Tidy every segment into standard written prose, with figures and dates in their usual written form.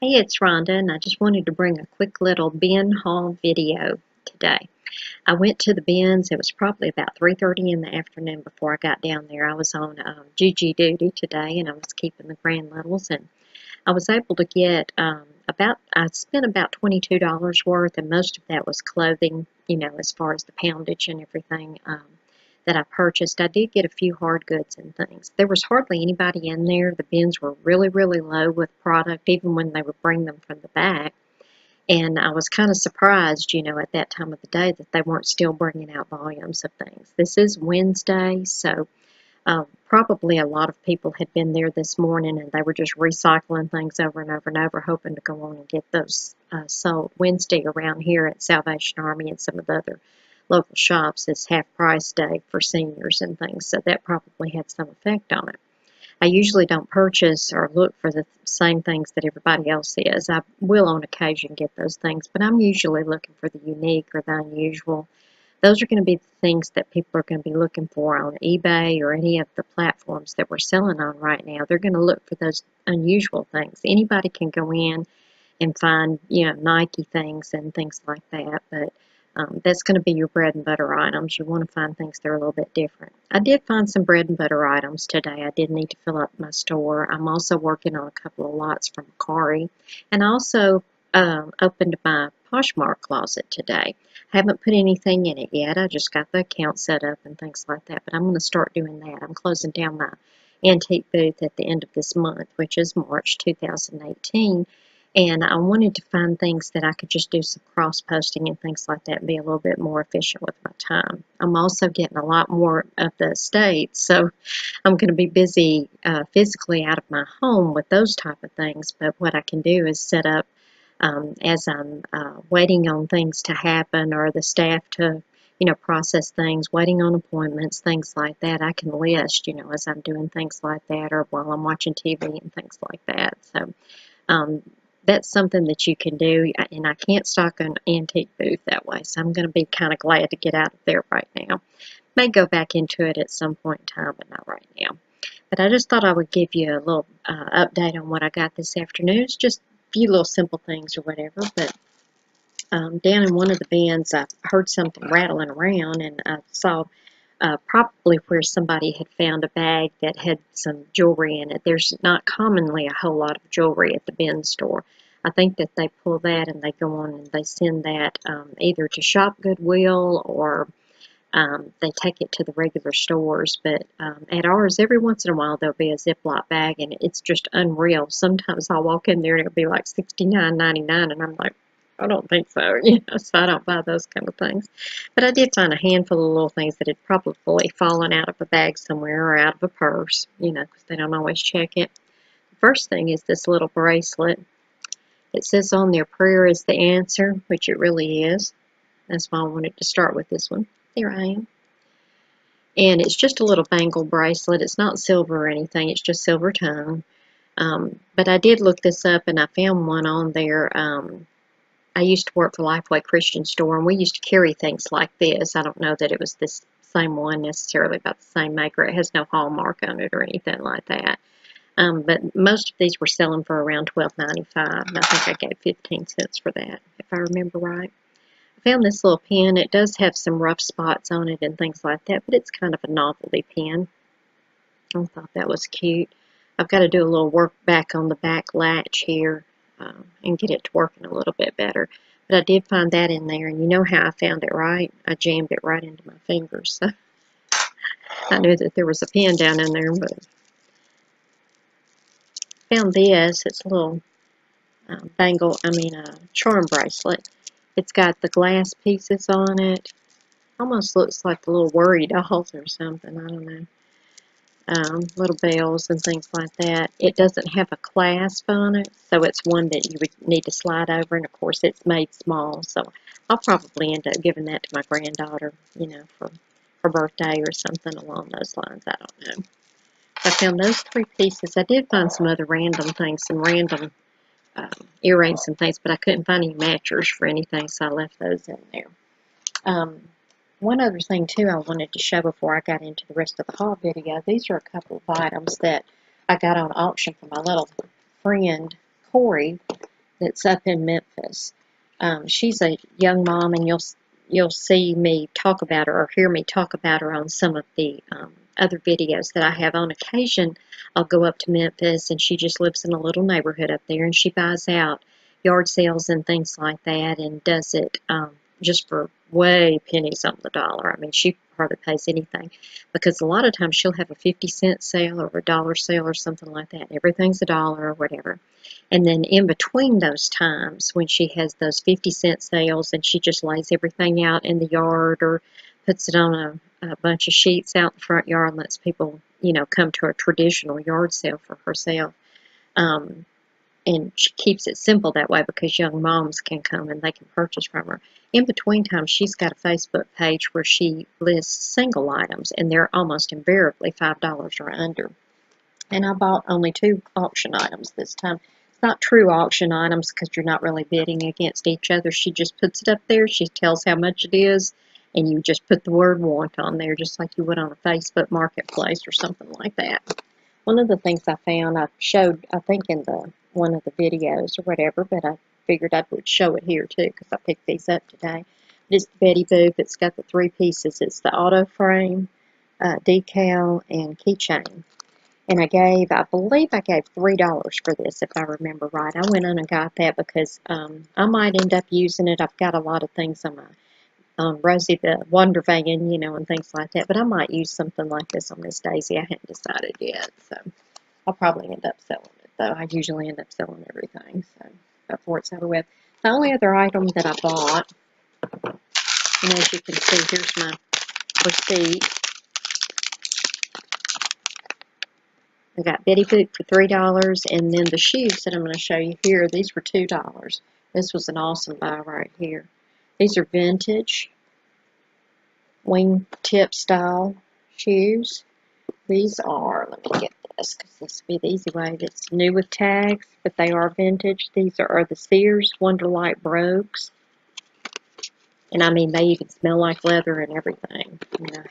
Hey, it's Rhonda, and I just wanted to bring a quick little bin haul video today. I went to the bins. It was probably about 3:30 in the afternoon before I got down there. I was on GG duty today, and I was keeping the grand littles, and I was able to get I spent about $22 worth, and most of that was clothing, as far as the poundage and everything that I purchased. I did get a few hard goods and things. There was hardly anybody in there. The bins were really, really low with product, even when they would bring them from the back. And I was kind of surprised, at that time of the day that they weren't still bringing out volumes of things. This is Wednesday, so probably a lot of people had been there this morning and they were just recycling things over and over and over, hoping to go on and get those sold. Wednesday around here at Salvation Army and some of the other local shops is half price day for seniors and things, so that probably had some effect on it. I usually don't purchase or look for the same things that everybody else is. I will on occasion get those things, but I'm usually looking for the unique or the unusual. Those are going to be the things that people are going to be looking for on eBay or any of the platforms that we're selling on right now. They're going to look for those unusual things. Anybody can go in and find, Nike things and things like that, but that's going to be your bread and butter items. You want to find things that are a little bit different. I did find some bread and butter items today. I did need to fill up my store. I'm also working on a couple of lots from Macari, and I also opened my Poshmark closet today. I haven't put anything in it yet. I just got the account set up and things like that, but I'm going to start doing that. I'm closing down my antique booth at the end of this month, which is March 2018. And I wanted to find things that I could just do some cross-posting and things like that and be a little bit more efficient with my time. I'm also getting a lot more of the estates, so I'm going to be busy physically out of my home with those type of things. But what I can do is set up as I'm waiting on things to happen or the staff to, process things, waiting on appointments, things like that. I can list, as I'm doing things like that or while I'm watching TV and things like that. So that's something that you can do, and I can't stock an antique booth that way, so I'm going to be kind of glad to get out of there right now. May go back into it at some point in time, but not right now. But I just thought I would give you a little update on what I got this afternoon. It's just a few little simple things or whatever, but down in one of the bins, I heard something rattling around, and I saw probably where somebody had found a bag that had some jewelry in it. There's not commonly a whole lot of jewelry at the bin store. I think that they pull that and they go on and they send that either to Shop Goodwill or they take it to the regular stores. But at ours, every once in a while, there'll be a Ziploc bag, and it's just unreal. Sometimes I'll walk in there and it'll be like $69.99, and I'm like, I don't think so, so I don't buy those kind of things. But I did find a handful of little things that had probably fallen out of a bag somewhere or out of a purse, because they don't always check it. The first thing is this little bracelet. It says on there, prayer is the answer, which it really is. That's why I wanted to start with this one. There I am. And it's just a little bangle bracelet. It's not silver or anything. It's just silver tone. But I did look this up, and I found one on there. I used to work for Lifeway Christian Store, and we used to carry things like this. I don't know that it was this same one necessarily, about the same maker. It has no hallmark on it or anything like that. But most of these were selling for around $12.95, and I think I gave 15 cents for that, if I remember right. I found this little pen. It does have some rough spots on it and things like that, but it's kind of a novelty pen. I thought that was cute. I've got to do a little work back on the back latch here and get it to working a little bit better. But I did find that in there, and you know how I found it, right? I jammed it right into my fingers. So I knew that there was a pen down in there, but I found this. It's a little charm bracelet. It's got the glass pieces on it. Almost looks like the little worry dolls or something. I don't know. Little bells and things like that. It doesn't have a clasp on it, so it's one that you would need to slide over, and of course it's made small, so I'll probably end up giving that to my granddaughter, for her birthday or something along those lines. I don't know. I found those three pieces. I did find some other random things, some random earrings and things, but I couldn't find any matchers for anything, so I left those in there. One other thing, too, I wanted to show before I got into the rest of the haul video. These are a couple of items that I got on auction from my little friend, Corey. that's up in Memphis. She's a young mom, and you'll see me talk about her or hear me talk about her on some of the other videos that I have. On occasion, I'll go up to Memphis, and she just lives in a little neighborhood up there, and she buys out yard sales and things like that, and does it just for way pennies on the dollar. I mean, she hardly pays anything, because a lot of times she'll have a 50-cent sale or a dollar sale or something like that. Everything's a dollar or whatever. And then in between those times, when she has those 50-cent sales and she just lays everything out in the yard or puts it on a bunch of sheets out in the front yard and lets people, come to a traditional yard sale for herself. And she keeps it simple that way because young moms can come and they can purchase from her. In between times, she's got a Facebook page where she lists single items, and they're almost invariably $5 or under. And I bought only 2 auction items this time. It's not true auction items because you're not really bidding against each other. She just puts it up there. She tells how much it is, and you just put the word want on there, just like you would on a Facebook marketplace or something like that. One of the things I found, I showed, I think, in one of the videos or whatever, but I figured I would show it here too because I picked these up today. It's the Betty Boop. It's got the 3 pieces. It's the auto frame, decal, and keychain. And I believe I gave $3 for this, if I remember right. I went on and got that because I might end up using it. I've got a lot of things on my Rosie the Wonder Van, and things like that. But I might use something like this on Miss Daisy. I hadn't decided yet, so I'll probably end up selling it, though. I usually end up selling everything, so before it's over with. The only other item that I bought, and as you can see, here's my receipt. I got Betty Boop for $3, and then the shoes that I'm going to show you here, these were $2. This was an awesome buy right here. These are vintage wingtip style shoes. These are, let me get this because this will be the easy way. It's new with tags, but they are vintage. These are the Sears Wonderlight Brogues. And I mean, they even smell like leather and everything.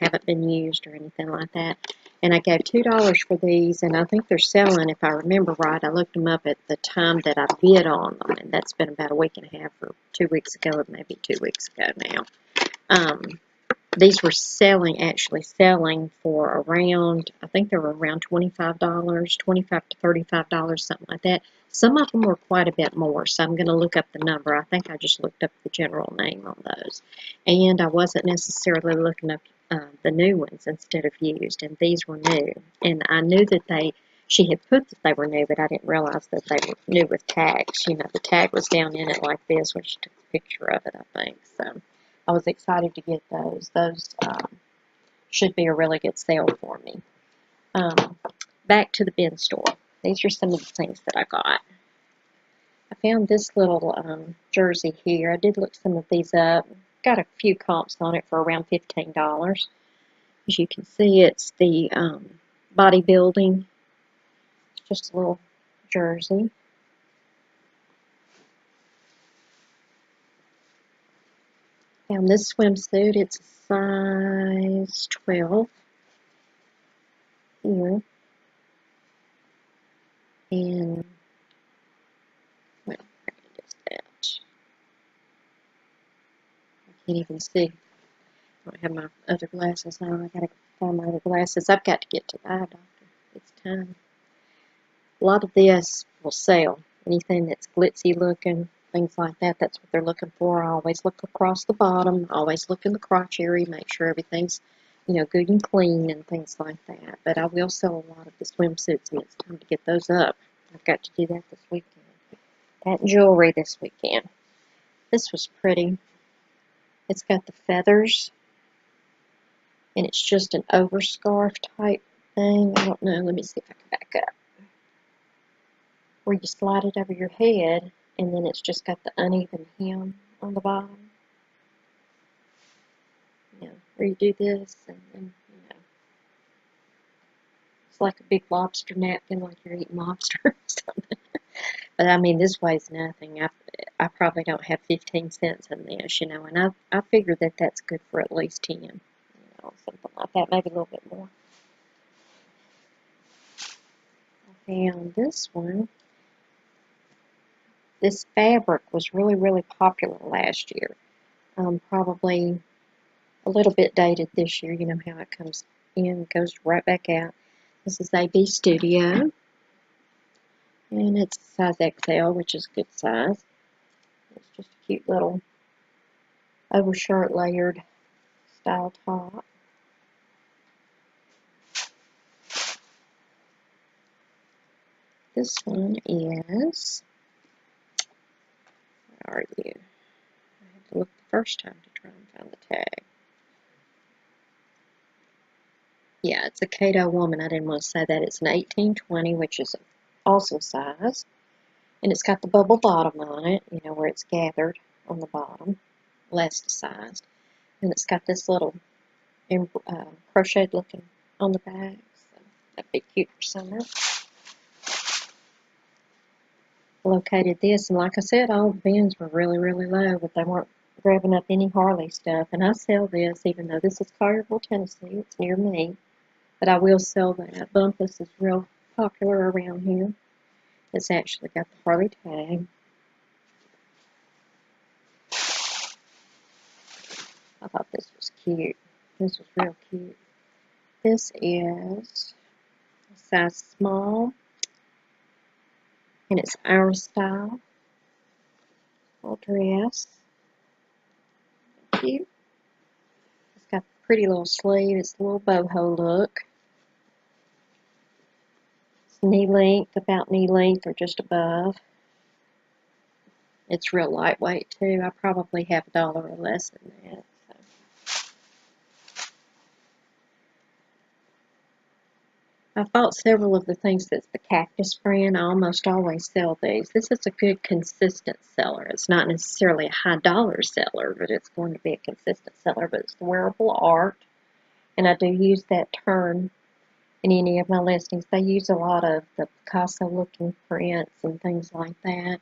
Haven't been used or anything like that. And I gave $2 for these, and I think they're selling, if I remember right. I looked them up at the time that I bid on them, and that's been about a week and a half or 2 weeks ago, or maybe 2 weeks ago now. These were actually selling for around, I think they were around $25, $25 to $35, something like that. Some of them were quite a bit more, so I'm going to look up the number. I think I just looked up the general name on those. And I wasn't necessarily looking up the new ones instead of used, and these were new. And I knew that she had put that they were new, but I didn't realize that they were new with tags. The tag was down in it like this when she took a picture of it, I think. So I was excited to get those. Those should be a really good sale for me. Back to the bin store. These are some of the things that I got. I found this little jersey here. I did look some of these up. Got a few comps on it for around $15. As you can see, it's the bodybuilding. It's just a little jersey. Found this swimsuit. It's a size 12 here. And, well, I can just out. I can't even see. I don't have my other glasses on. I gotta find my other glasses. I've got to get to the eye doctor. It's time. A lot of this will sell. Anything that's glitzy looking, things like that, that's what they're looking for. I always look across the bottom, always look in the crotch area, make sure everything's, good and clean and things like that. But I will sell a lot of the swimsuits, and it's time to get those up. I've got to do that this weekend. That jewelry this weekend. This was pretty. It's got the feathers, and it's just an overscarf type thing. I don't know. Let me see if I can back up. Where you slide it over your head, and then it's just got the uneven hem on the bottom. Where you do this, and then, it's like a big lobster napkin, like you're eating lobster or something. But I mean, this weighs nothing. I probably don't have 15 cents in this, and I figure that that's good for at least 10, something like that, maybe a little bit more. I found this one. This fabric was really, really popular last year. Probably a little bit dated this year. You know how it comes in, goes right back out. This is AB Studio, and it's size XL, which is a good size. It's just a cute little overshirt layered style top. This one is, where are you? I had to look the first time to try and find the tag. Yeah, it's a Cato Woman. I didn't want to say that. It's an 1820, which is also size. And it's got the bubble bottom on it, you know, where it's gathered on the bottom, elasticized. And it's got this little crocheted looking on the back. So that'd be cute for summer. Located this, and like I said, all the bins were really, really low, but they weren't grabbing up any Harley stuff. And I sell this, even though this is Collierville, Tennessee. It's near me. But I will sell that. Bumpus is real popular around here. It's actually got the Harley tag. I thought this was cute. This was real cute. This is a size small, and it's our style. Little dress. Cute. It's got a pretty little sleeve. It's a little boho look. It's knee length, about knee length or just above. It's real lightweight too. I probably have $1 or less than that. I bought several of the things that's the Cactus brand. I almost always sell these. This is a good consistent seller. It's not necessarily a high dollar seller, but it's going to be a consistent seller. But it's the wearable art, and I do use that term in any of my listings. They use a lot of the Picasso looking prints and things like that.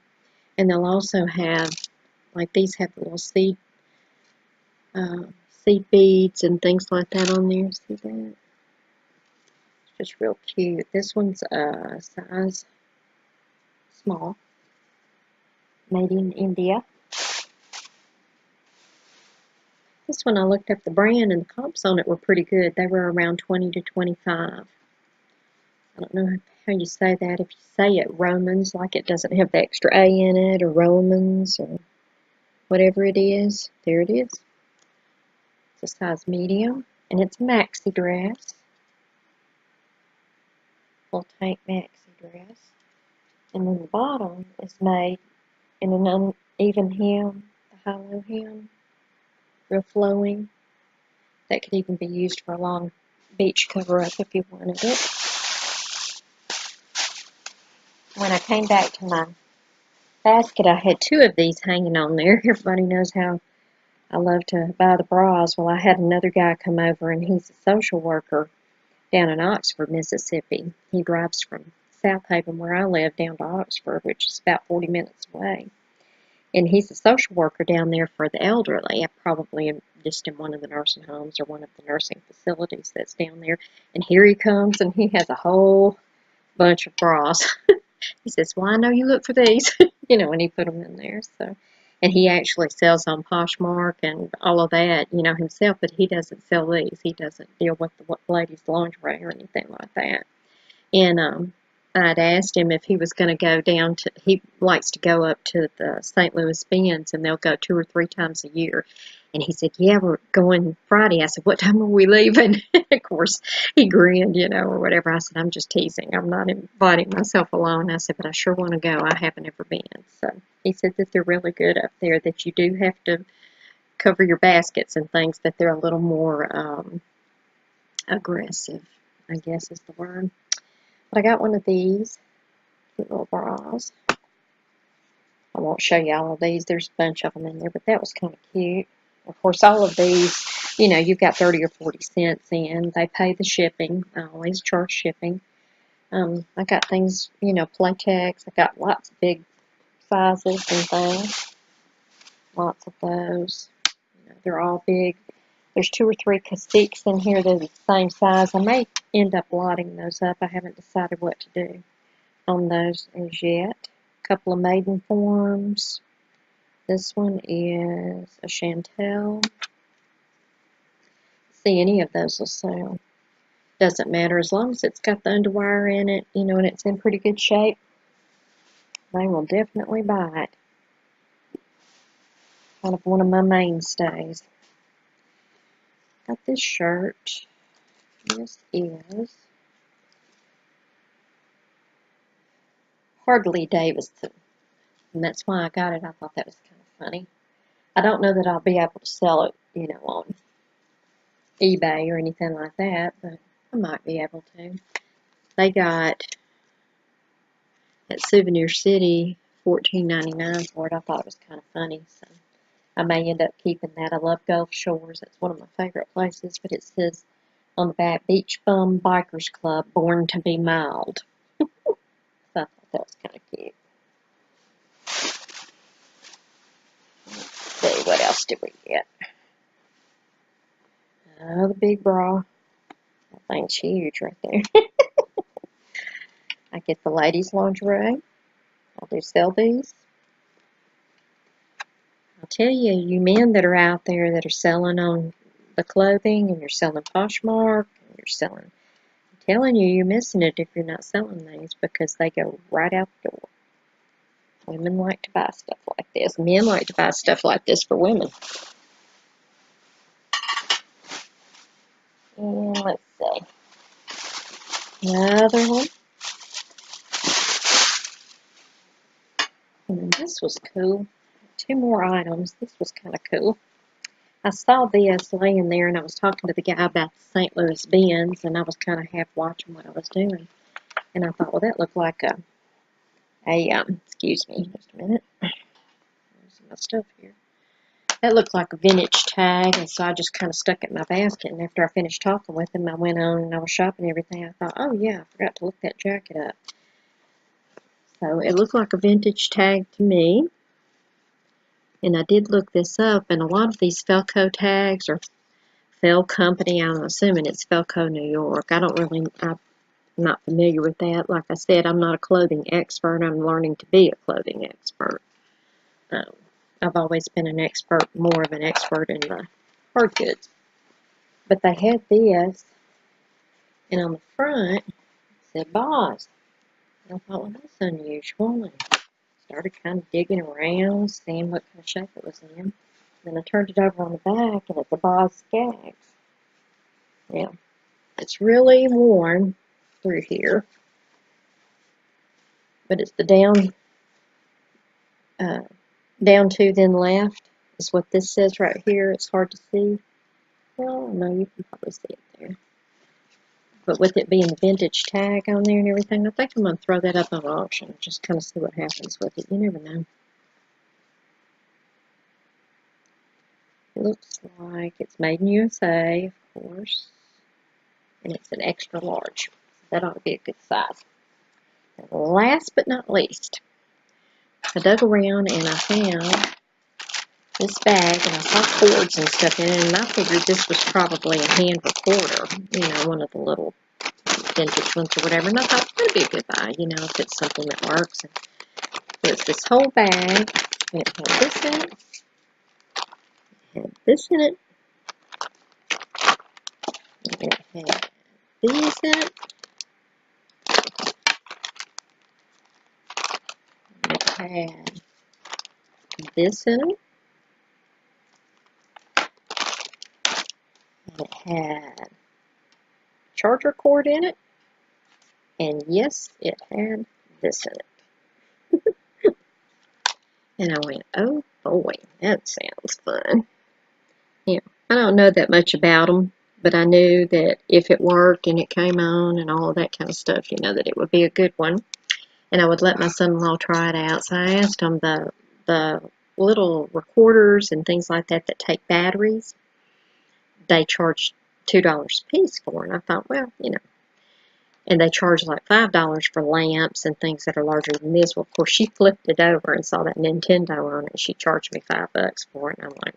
And they'll also have, like these have little seed beads and things like that on there. See that? Just real cute. This one's size small, made in India. This one I looked up the brand and the comps on it were pretty good. They were around 20 to 25. I don't know how you say that. If you say it Romans, like it doesn't have the extra A in it, or Romans, or whatever it is, there it is. It's a size medium, and it's a maxi dress. Full tank maxi dress. And then the bottom is made in an uneven hem, the high-low hem, real flowing. That could even be used for a long beach cover-up if you wanted it. When I came back to my basket, I had 2 of these hanging on there. Everybody knows how I love to buy the bras. Well, I had another guy come over, and he's a social worker down in Oxford, Mississippi. He drives from South Haven, where I live, down to Oxford, which is about 40 minutes away. And he's a social worker down there for the elderly, probably just in one of the nursing homes or one of the nursing facilities that's down there. And here he comes, and he has a whole bunch of bras. He says, well, I know you look for these, you know, and he put them in there. So, and he actually sells on Poshmark and all of that, you know, himself, but he doesn't sell these. He doesn't deal with the ladies' lingerie or anything like that. And I'd asked him if he was going to go down to, he likes to go up to the St. Louis Bends, and they'll go 2 or 3 times a year. And he said, yeah, we're going Friday. I said, what time are we leaving? Of course, he grinned, you know, or whatever. I said, I'm just teasing. I'm not inviting myself alone. I said, but I sure want to go. I haven't ever been. So he said that they're really good up there, that you do have to cover your baskets and things, that they're a little more aggressive, I guess is the word. But I got one of these cute little bras. I won't show you all of these. There's a bunch of them in there, but that was kind of cute. Of course, all of these, you know, you've got 30 or 40 cents in. They pay the shipping. I always charge shipping. I got things, you know, Playtex. I got lots of big sizes and things. Lots of those. You know, they're all big. There's 2 or 3 castiques in here that are the same size. I may end up lotting those up. I haven't decided what to do on those as yet. couple of maiden forms. This one is a Chantel. See, any of those will sell. Doesn't matter as long as it's got the underwire in it, you know, and it's in pretty good shape. They will definitely buy it. Kind of one of my mainstays. Got this shirt. This is Harley Davidson, and that's why I got it. I thought that was kind of funny. I don't know that I'll be able to sell it, you know, on eBay or anything like that, but I might be able to. They got at Souvenir City $14.99 for it. I thought it was kind of funny, so I may end up keeping that. I love Gulf Shores. It's one of my favorite places, but it says on the back, Beach Bum Bikers Club, born to be mild. So I thought that was kind of cute. Let's see, what else did we get? Oh, the big bra. That thing's huge right there. I get the ladies' lingerie. I do sell these. I'll tell you, you men that are out there that are selling on the clothing, and you're selling Poshmark, and you're selling, I'm telling you, you're missing it if you're not selling these, because they go right out the door. Women like to buy stuff like this. Men like to buy stuff like this for women. And let's see. Another one. And this was cool. 2 more items. This was kind of cool. I saw this laying there, and I was talking to the guy about the St. Louis bins, and I was kind of half watching what I was doing. And I thought, well, that looked like excuse me, just a minute. There's my stuff here. That looked like a vintage tag, and so I just kind of stuck it in my basket. And after I finished talking with him, I went on and I was shopping everything. I thought, oh yeah, I forgot to look that jacket up. So it looked like a vintage tag to me. And I did look this up, and a lot of these Felco tags are Fel Company. I'm assuming it's Felco, New York. I'm not familiar with that. Like I said, I'm not a clothing expert. I'm learning to be a clothing expert. I've always been more of an expert in the hard goods. But they had this, and on the front, it said Boss. And I thought, well, that's unusual. And started kind of digging around, seeing what kind of shape it was in. Then I turned it over on the back, and it's a Boss Skags. Now, it's really worn through here, but it's the down to then left is what this says right here. It's hard to see. Well, no, you can probably see it there. But with it being the vintage tag on there and everything, I think I'm going to throw that up on auction. Just kind of see what happens with it. You never know. It looks like it's made in USA, of course. And it's an extra large. That ought to be a good size. And last but not least, I dug around and I found this bag, and I saw cords and stuff in it, and I figured this was probably a hand recorder, you know, one of the little vintage ones or whatever, and I thought that'd be a good buy, you know, if it's something that works. And it's this whole bag, and it had this in it, it had this in it, and it had these in it, and it had this in it, and it had charger cord in it, and yes, it had this in it. And I went, oh boy, that sounds fun. Yeah, I don't know that much about them, but I knew that if it worked and it came on and all of that kind of stuff, you know, that it would be a good one. And I would let my son-in-law try it out. So I asked him the little recorders and things like that that take batteries, they charge $2 a piece for. And I thought, well, you know, and they charge like $5 for lamps and things that are larger than this. Well, of course, she flipped it over and saw that Nintendo on it. She charged me $5 for it, and I'm like,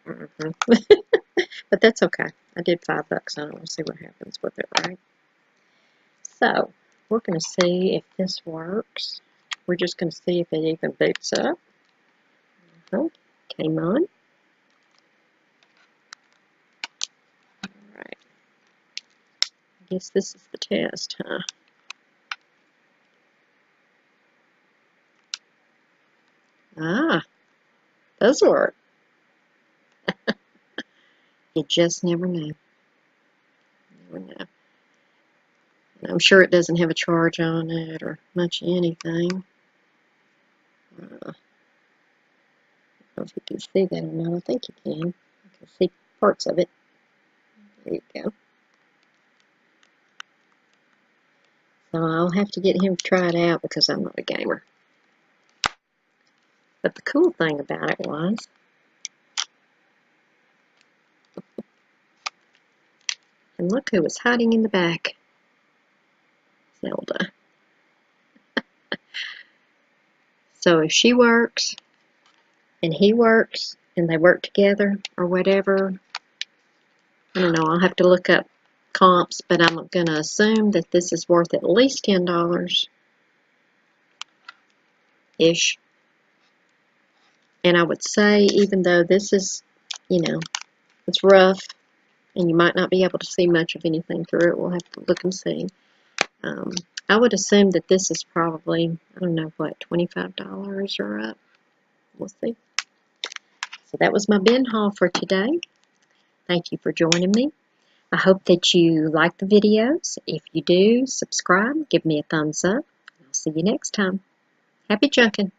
But that's okay. I did $5 on it. We'll see what happens with it, right? So, we're going to see if this works. We're just going to see if it even boots up. Came on. Alright. I guess this is the test, huh? Ah, does work. You just never know. Never know. And I'm sure it doesn't have a charge on it or much anything. I don't know if you can see that or not. I think you can. You can see parts of it. There you go. So I'll have to get him to try it out because I'm not a gamer. But the cool thing about it was, and look who was hiding in the back. Zelda. So if she works, and he works, and they work together, or whatever, I don't know, I'll have to look up comps, but I'm going to assume that this is worth at least $10-ish. And I would say, even though this is, you know, it's rough, and you might not be able to see much of anything through it, we'll have to look and see. I would assume that this is probably, I don't know what, $25 or up. We'll see. So that was my bin haul for today. Thank you for joining me. I hope that you like the videos. If you do, subscribe, give me a thumbs up. I'll see you next time. Happy junking.